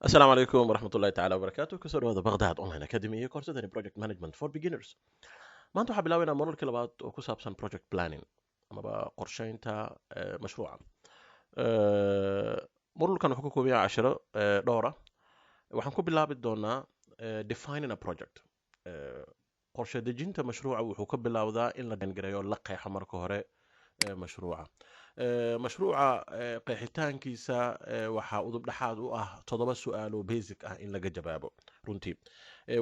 السلام عليكم ورحمة الله تعالى وبركاته كسر هذا بغداد أونلاين أكاديمية كورسدني Project Management for Beginners maanta waxaa bilaabaynaa moodulka labaad oo ku saabsan project planning amaba qorsheynta mashruuca moodulkan wuxuu ka kooban yahay cashiro dhowr ah waxaan ku bilaabi doonaa defining a project qorshe dejinta mashruuca wuxuu ka bilowdaa in la dhangareeyo la qeexo marka hore mashruuca mashruuca qeexitaankiisa waxaa udub dhexaad u ah 7 su'aal oo basic ah in laga jawaabo runtii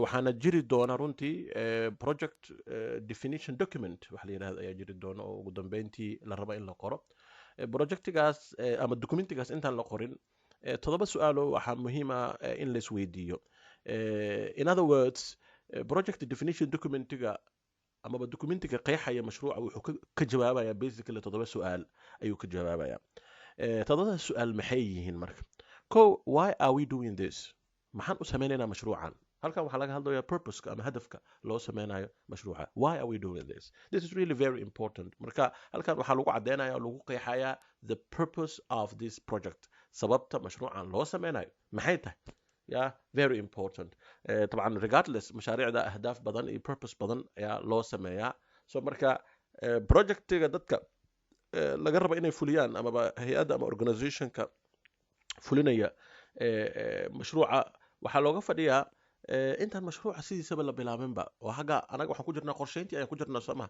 waxaana jiri doona runtii project definition document waxa la yiraahdo ayaa jiri doona oo ugu dambeyntii la rabo in la qoro projectigaas ama documentigaas intaan la qorin 7 su'aal oo waxaa muhiim ah in la isweydiiyo in other words project definition documentiga amaba documentiga qeexaya mashruuca wuxuu ka jawaabayaa basically 7 su'aal ayuu ka jawaabayaa 7 su'aal maxay yihiin marka why are we doing this maxaan u sameynaynaa mashruucan halkan waxaa laga hadlayaa purpose ama hadafka loo sameynayo mashruuca why are we doing this is really very important marka halkan waxaa lagu cadeynayaa lagu qeexayaa the purpose of this project sababta mashruucan loo sameynayo maxay tahay very important طبعا regardless مشاريعda ahdaaf badan iyo purpose badan ayaa loo sameeyaa so marka projectiga dadka laga rabo inay fuliyaan amaba hay'adda ama organizationka fulinaya mashruuca waxaa looga fadhiyaa intaan mashruuca sidiisaba la bilaabinba oo haga anaga waxaan ku jirnaa qorsheyntii ayaan ku jirnaa soomaa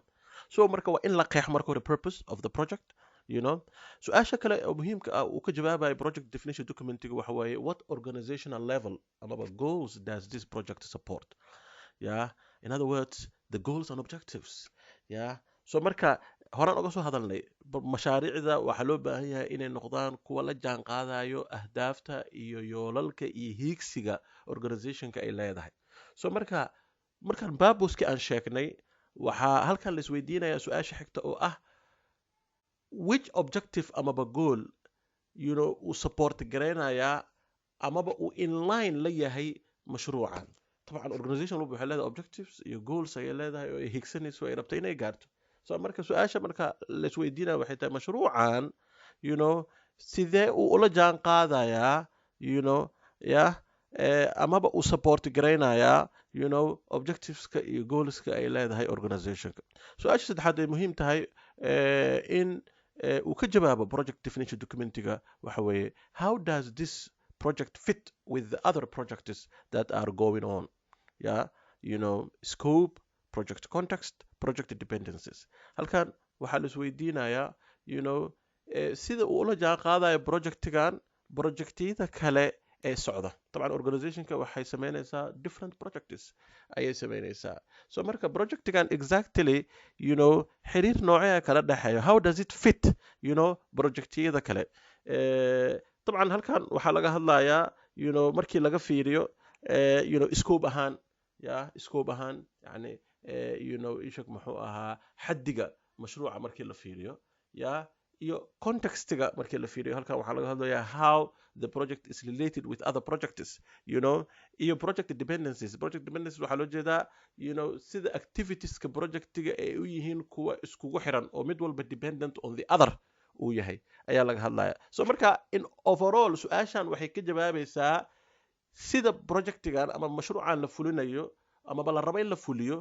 so marka waa in la qeexo marka hore purpose of the project su-aasha kale oo muhiimka ah uu ka jawaabayo project definition documentiga waxa waaye what organizational level amaba goals does this project support in other words the goals and objectives so marka horaan oga soo hadalnay mashaariicda waxaa loo baahan yahay inay noqdaan kuwa la jaan qaadayo ahdaafta iyo yoolalka iyo hiigsiga organizationka ay leedahay so markaan babuska aan sheegnay waxaa halkan la isweydiinayaa su-aasha xigta oo ah which objective amaba goal uu support gareynayaa amaba uu inline la yahay mashruucan طبعا organization walba waxay leedahay objectives iyo goals ayay leedahay oo ay higsanayso ay rabto inay gaarto so marka su-aasha marka la isweydiinaya waxay tahay mashruucan sidee uu ula jaan qaadayaa amaba uu support gareynayaa objectiveska iyo goalska ay leedahay organizationka su-aasha saddexaad ay muhiim tahay in uu ka jawaabo project definition documentiga waxa weeye how does this project fit with the other projects that are going on scope project context project dependencies halkan waxaa la isweydiinayaa sida uu ula jaan qaadayo projectyada kale ee socda طبعا organizationka waxay sameynaysaa different projects ayay sameynaysaa so marka projectigan exactly xiriir noocee kala dhaxeeyo how does it fit projectyada kale طبعا halkan waxaa laga hadlayaa markii laga fiiriyo scope ahaan scope ahaan yani ishak muxuu ahaa xaddiga mashruuca markii la fiiriyo iyo contextiga markii la fiiriyo halkan waxaa laga hadlayaa how the project is related with other projects iyo project dependencies waxaa loo jeedaa sida activitieska projectiga ay u yihiin kuwa iskugu xiran oo mid walba dependent on the other uu yahay ayaa laga hadlaya so marka in overall su-aashan waxay ka jawaabaysaa sida projectigan ama mashruucan la fulinayo amaba la rabo in la fuliyo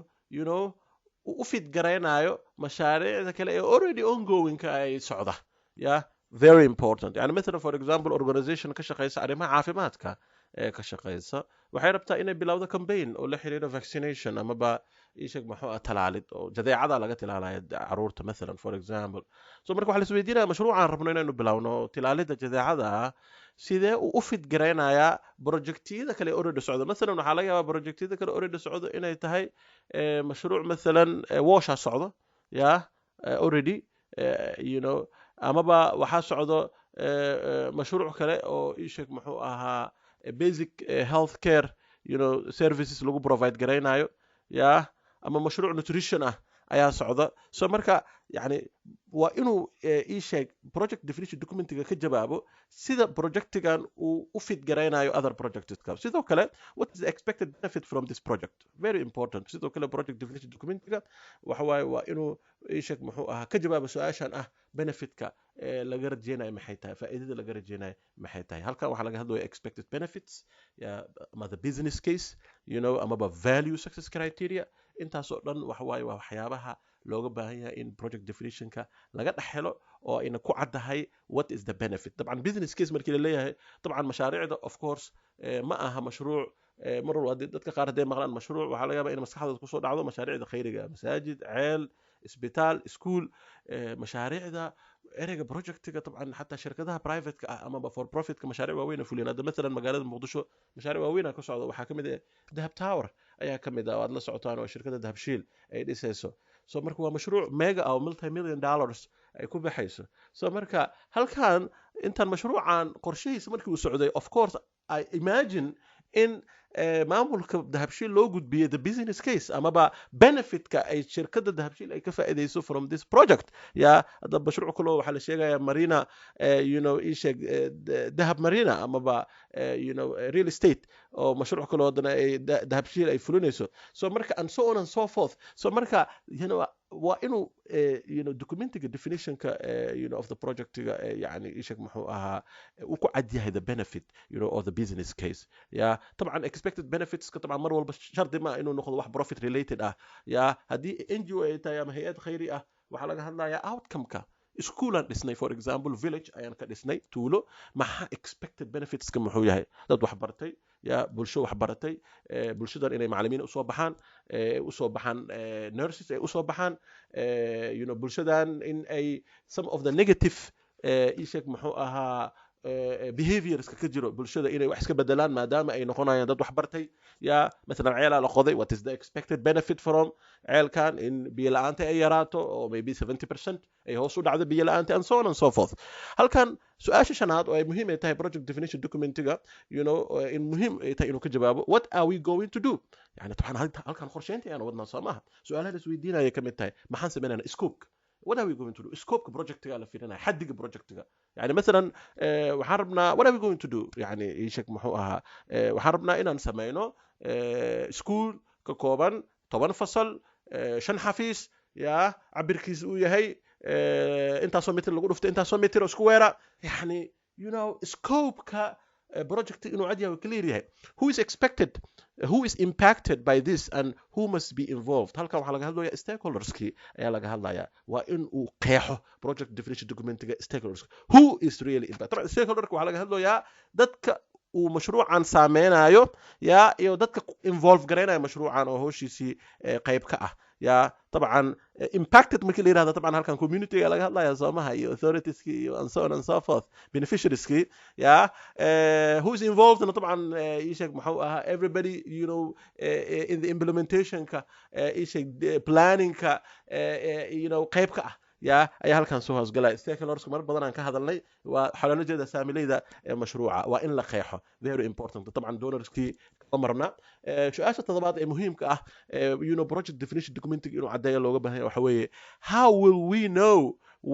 u fit gareynayo mashaariicda kale ee already ongoing-ka ay socda very important yani مثلا for example organization ka shaqeysa arrimaha caafimaadka ee ka shaqeysa waxay rabtaa inay bilowdo campaign oo la xiriira vaccination amaba ishag muxuu talaalid oo jadeecada laga tilaalayo caruurta مثلا for example so marka waxa la isweydiinaya mashruucan rabno inaynu bilowno tilaalida jadeecada sidee uu u fit gareynayaa projectyada kale already socda مثلا waxaa laga yaabaa projectyada kale already socdo inay tahay mashruuc مثلا washa socdo already amaba waxaa socdo mashruuc kale oo ishag muxuu ahaa basic health care services lagu provide gareynayo ama mashruuc nutrition ah ayaa socda so marka yani waa inuu ii sheeg project definition documentiga ka jawaabo sida projectigan uu u fit garaynayo other projectska sidoo kale what is the expected benefit from this project very important sidoo kale project definition documentiga waxa waaye waa inuu ii sheeg muxuu ahaa ka jawaabo su-aashan ah benefitka laga rajeynayo maxay tahay faa'iidada laga rajeynayo maxay tahay halkan waxaa laga hadlaya expected benefits ama the business case amaba value success criteria intaasoo dhan waxa waaye waa waxyaabaha looga baahan yahay in project definitionka laga dhex helo oo ayna ku caddahay what is the benefit dabcan business case markii la leeyahay dabcan mashaariicda of course ma aha mashruuc mar walba dadka qaar hadday maqlaan mashruuc waxaa laga yaabaa in maskaxdooda kusoo dhacdo mashaariicda khayriga masaajid ceel isbitaal iskuul mashaariicda ereyga projectiga dabcan xataa shirkadaha privateka ah amaba for profitka mashaariic waaweyn fuliyeen hadda maalan magaalada muqdisho mashaariic waaweyn ka socda waxaa ka mid ah dahab tower ayaa ka mid ah oo aad la socotaan oo shirkada dahabshiil ay dhisayso so marka waa mashruuc mega oo multi-million dollars ay ku baxayso so marka halkan intaan mashruucan qorshihiisa markii uu socday of course I imagine in maamulka dahabshiil loo gudbiyay the business case amaba benefitka ay shirkada dahabshiil ay ka faa'iideyso from this project hadda mashruuc kale waxaa la sheegaya marina isheeg dahab marina amaba real estate oo mashruuc kale wadana ay dahabshiil ay fulinayso so marka and so on and so forth so marka waa inuu documentiga definitionka of the projectiga yani isheeg muxuu ahaa uu ku cad yahay the benefit or the business case طبعا expected benefits طبعا mar walba shardi ma inuu noqdo wax profit related ah haddii NGO ay tahay ama hay'ad khayri ah waxaa laga hadlayaa outcome-ka schoolan dhisnay for example village ayaan ka dhisnay tuulo maxaa expected benefitska muxuu yahay dad wax bartay bulsho wax baratay bulshadan inay macallimiin usoo baxaan nurses ay usoo baxaan bulshadan in ay some of the negative isheeg muxuu ahaa behaviorska ka jiro bulshada inay wax iska bedelaan maadaama ay noqonayaan dad wax bartay مثلا ceelaa la qoday what is the expected benefit from ceelkan in biyo la'aanta ay yaraato oo maybe 70% ay hoos u dhacdo biyo la'aanta and so on and so forth halkan su-aasha shanaad oo ay muhiim ay tahay project definition documentiga in muhiim ay tahay inuu ka jawaabo what are we going to do yani طبعا halkan qorsheynta ayaan wadnaa soo maaha su-aalaha is weydiinaya ka mid tahay maxaan sameynayna scope what are we going to do scope projectiga la fiirinaya xadiga projectiga يعني مثلا waxaan rabnaa what are we going to do yani ishak muxuu ahaa waxaan rabnaa inaan sameyno school ka kooban 10 fasal 5 xafiis cabirkiisa uu yahay intaasoo mitir lagu dhuftay intaasoo mitir oo isku weera yani scope-ka project inuu cad yahay clear yahay who is expected who is impacted by this and who must be involved halkan waxaa laga hadlaya stakeholderski ayaa laga hadlaya waa in uu qeexo project definition documentiga stakeholders who is really impacted stakeholderka waxaa laga hadlayaa dadka uu mashruucan saameynayo iyo dadka involve garaynaya mashruucan oo howshiisii qayb ka ah طبعا impacted markii la yiraahdo طبعا halkan community laga hadlaya Soomaha iyo authorities iyo and so on and so forth beneficiaries who is involved طبعا يشك maxuu ahaa everybody in the implementation ka planning ka qayb ka ah ayaa halkan soo hoosgalay stakeholders mar badan aan ka hadalnay waa xalalajeeda saamileyda mashruuca waa in la qeexo very important طبعا donorski marna su-aasha toddobaad ee muhiimka ah project definition document inuu cadeeyo looga baahan yahay waxa weeye how will we know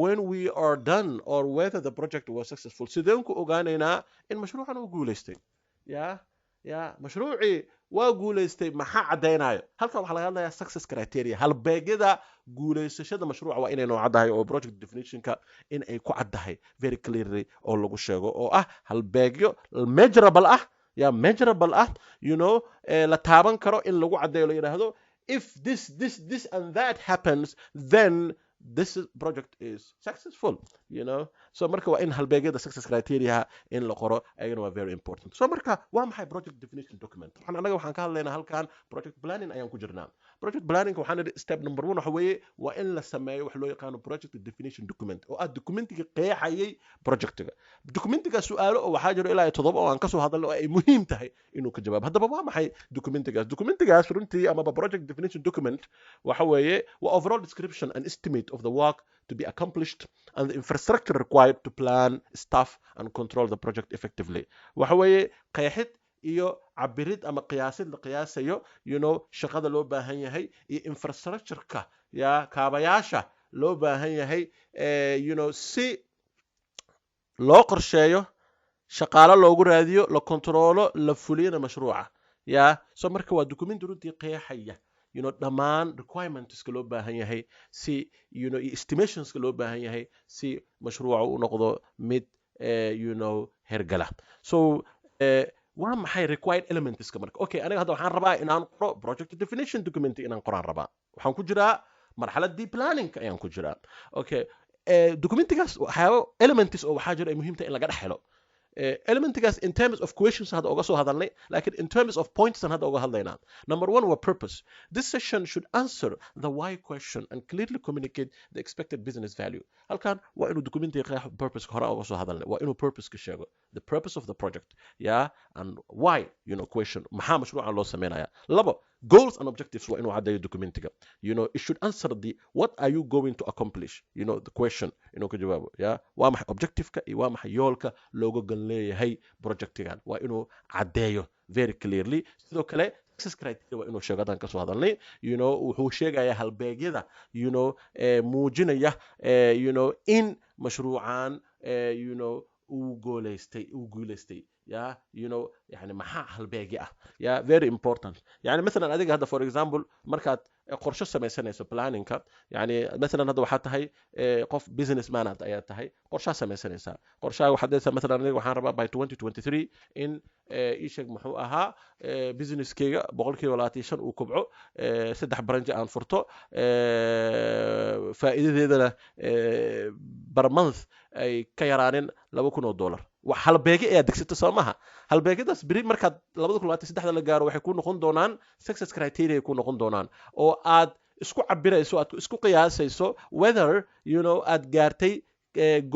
when we are done or whether the project was successful sideen ku ogaanaynaa in mashruucan uu guuleystay mashruucii waa guuleystay maxaa cadeynayo halkan waxaa laga hadlayaa success criteria halbeegyada guuleysashada mashruuca waa inay noo caddahay oo project definitionka in ay ku caddahay very clearly oo lagu sheego oo ah halbeegyo measurable ah measurable ah la taaban karo in lagu caddeeyo la yiraahdo if this and that happens then this project is successful so marka waa in halbeegyada success criteria in la qoro ayagana waa very important so marka waa maxay project definition document anaga waxaan ka hadlaynaa halkan project planning ayaan ku jirnaa project planning waxaan step number 1 waxa weeye waa in la sameeyo wax loo yaqaan project definition document oo documentiga qeexayay projectiga documentiga su'aalo oo waxa jiro ilaa 7 oo aan ka soo hadalno ay muhiim tahay inuu ka jawaab hadaba waa maxay documentigaas runtii ama project definition document waxa weeye waa overall description and estimate of the work to be accomplished and the infrastructure required to plan, staff and control the project effectively. waxa weeye qeexid iyo cabirid ama qiyaasid la qiyaasayo shaqada loo baahan yahay iyo infrastructure-ka kaabayaasha loo baahan yahay si loo qorsheeyo shaqaalo loogu raadiyo la controlo la fuliyana mashruuca so marka waa document runtii qeexaya dhammaan requirementska loo baahan yahay si estimationska loo baahan yahay si mashruuca u noqdo mid hergala so waa maxay required elementska marka okay aniga hadda waxaan rabaa inaan qoro project definition document inaan qoraan rabaa waxaan ku jiraa marxaladii planning ayaan ku jiraa okay documentigaas waxyaabo elements oo waxaa jira ay muhiimta in laga dhex helo elementigaas in terms of questions hadda oga soo hadalnay laakiin in terms of points aan hadda oga hadlaynaa number one waa purpose this session should answer the why question and clearly communicate the expected business value halkan waa inuu documentiga qeexo purpose hore oga soo hadalnay waa inuu purpose ka sheego the purpose of the project and why question maxaa mashruucan loo sameynaya labo goals and objectives waa inuu caddeeyo documentiga it should answer the what are you going to accomplish the question inuu ka jawaabo waa maxay objectiveka iyo waa maxay yoolka looga gal leeyahay projectigan waa inuu caddeeyo very clearly sidoo kale success criteria waa inuu sheego haddaan kasoo hadalnay wuxuu sheegayaa halbeegyada muujinaya in mashruucan uu guuleystay يعني maxaa halbeegi ah very important يعني مثلا adiga hadda for example markaad qorshe samaysanayso planningka yani مثلا hadda waxaa tahay qof business man ayaa tahay qorshaha samaysanaysaa qorshaha waxaad leedahay مثلا aniga waxaan rabaa by 2023 in ii sheeg muxuu ahaa businesskayga 25% uu kobco 3 branch aan furto faa'iidadeedana per month ay ka yaraanin $2,000 wax halbeegi ayaa degsata soomaha halbeegadaas biri markaad 2023 la gaaro waxay ku noqon doonaan success criteria ku noqon doonaan oo aad isku cabirayso aad isku qiyaasayso whether aad gaartay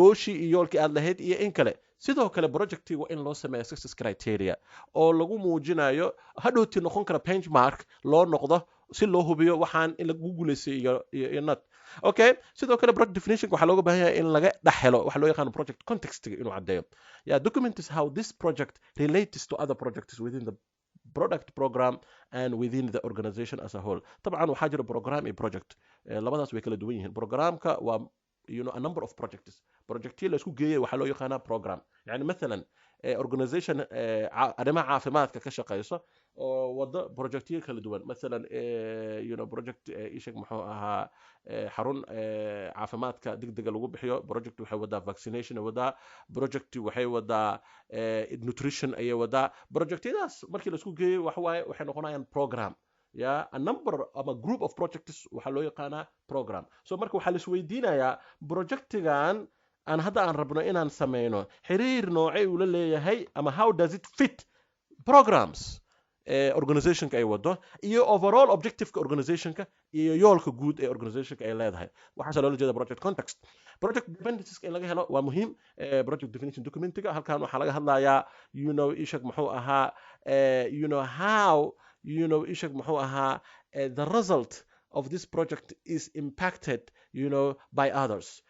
gooshii iyo yoolkii aad lahayd iyo in kale sidoo kale projectii waa in loo sameeyo success criteria oo lagu muujinayo hadhowtii noqon kara benchmark loo noqdo si loo hubiyo waxaan in lagu guuleysay iyo not okay sidoo kale project definition waxa looga baahan yahay in laga dhaxelo waxa loo yaqaan project context inuu cadeeyo document is how this project relates to other projects within the product program and within the organization as a whole طبعا waxaa jira program iyo project labadaas way kala duwan yihiin programka waa a number of projects projectii la isku geeyay waxa loo yaqaan program yani مثلا organization arrimaha caafimaadka ka shaqeyso oo wada projectiyo kala duwan مثلا project ishag muxuu ahaa xarun caafimaadka degdega lagu bixiyo project waxay wadaa vaccination wadaa project waxay wadaa nutrition ayay wadaa projectyadaas markii la isku geeyay waxay noqonayaan program a number of a group of projects waxa loo yaqaanaa program so marka waxaa la isweydiinayaa projectigan aan hadda aan rabno inaan sameyno xiriir noocay uu la leeyahay ama how does it fit programs organizationka ay wado iyo overall objectiveka organizationka iyo yoolka guud ee organizationka ay leedahay waxaase loola jeeda project context project dependencies in laga helo waa muhiim project definition documentiga halkan waxaa laga hadlayaa ishag muxuu ahaa how ishag muxuu ahaa the result of this project is impacted by others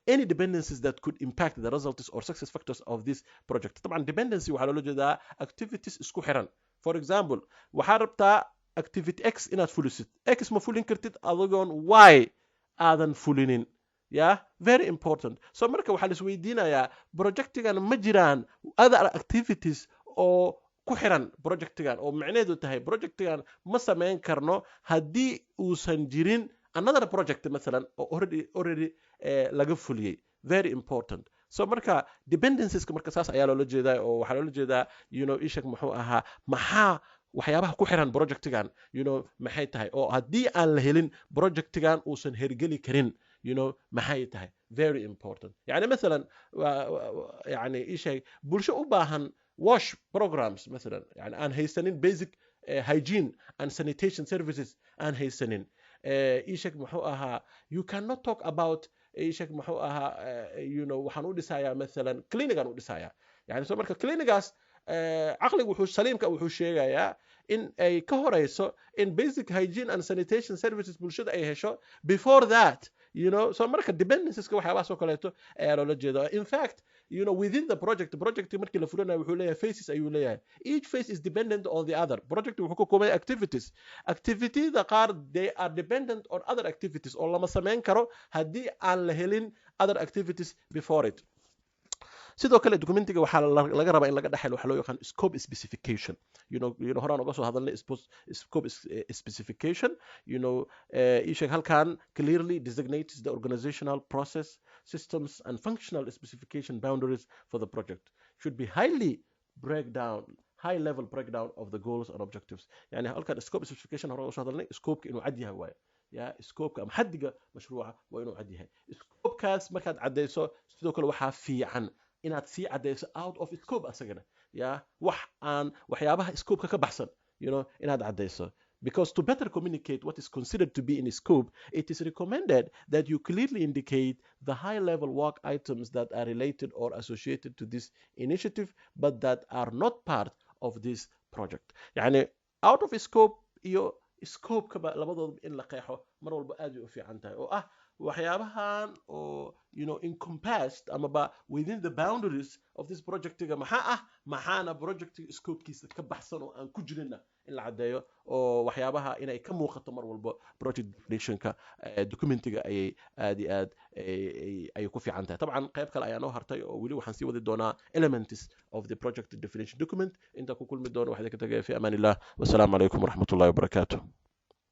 any dependencies that could impact the results or success factors of this project طبعا dependency waxaa loola jeedaa activities isku xiran for example waxaa rabtaa activity x inaad fulisid x ma fulin kartid adigoon y aadan fulinin very important so marka waxaa la isweydiinayaa projectigan ma jiraan other activities oo ku xiran projectigan oo macnaheedu tahay projectigan ma sameyn karno haddii uusan jirin another project مثلا oo already laga fuliyay very important so marka dependencies marka saas ayaa loola jeedaa oo waxaa loola jeedaa ishag muxuu ahaa maxaa waxyaabaha ku xiran projectigan maxay tahay oo haddii aan la helin projectigan uusan hergeli karin maxay tahay very important يعني مثلا يعني ishag bulsho u baahan wash programs مثلا يعني aan haysanin basic hygiene and sanitation services aan haysanin ishag muxuu ahaa you cannot talk about ishag muxuu ahaa waxaan u dhisayaa مثلا clinic-an u dhisayaa yani so marka clinic-gaas caqliga wuxuu saliimka wuxuu sheegayaa in ay ka horeyso in basic hygiene and sanitation services bulshada ay hesho before that so marka dependencies waxyaabahaas oo kaleeto ayaa loola jeeda in fact within the project markii la fulinayo wuxuu leeyahay phases ayuu leeyahay. Each phase is dependent on the other. Project wuxuu ka kooban yahay activities-da qaar they are dependent on other activities oo lama samayn karo haddii aan la helin other activities before it. sidoo kale documentiga waxaa laga rabaa in laga dhaxlo waxa loo yaqaan scope specification. horaan uga soo hadalnay scope specification. Isheeg halkan clearly designates the organizational process, systems and functional specification boundaries for the project. Should be high level breakdown of the goals and objectives. يعني halkan scope specification horaan uga soo hadalnay scope inuu cad yahay waaye. scope ama xadiga mashruuca waa inuu cad yahay. Scope-kaas markaad cadeyso sidoo kale waxaa fiican inaad sii cadeyso out of scope asagana. waxyaabaha scope ka baxsan inaad cadeyso. Because to better communicate what is considered to be in scope, it is recommended that you clearly indicate the high-level work items that are related or associated to this initiative, but that are not part of this project. يعني out of scope iyo scope kaba labadooda in la qeexo mar walba aad u fiican tahay oo waxyaabahan oo encompassed amaba within the boundaries of this projectiga maxaana projectiga scopekiisa ka baxsan oo aan ku jirina in la cadeeyo oo waxyaabaha inay ka muuqato mar walba project definitionka documentiga ayay aad iyo aad ay ku fiican tahay. طبعا qayb kale ayaa noo hartay oo weli waxaan sii wadi doonaa elements of the project definition document. inta ku kulmi doono waxaan ka tagay fi amaan illah. wassalaamu calaykum waraxmatullaahi wabarakaatuh.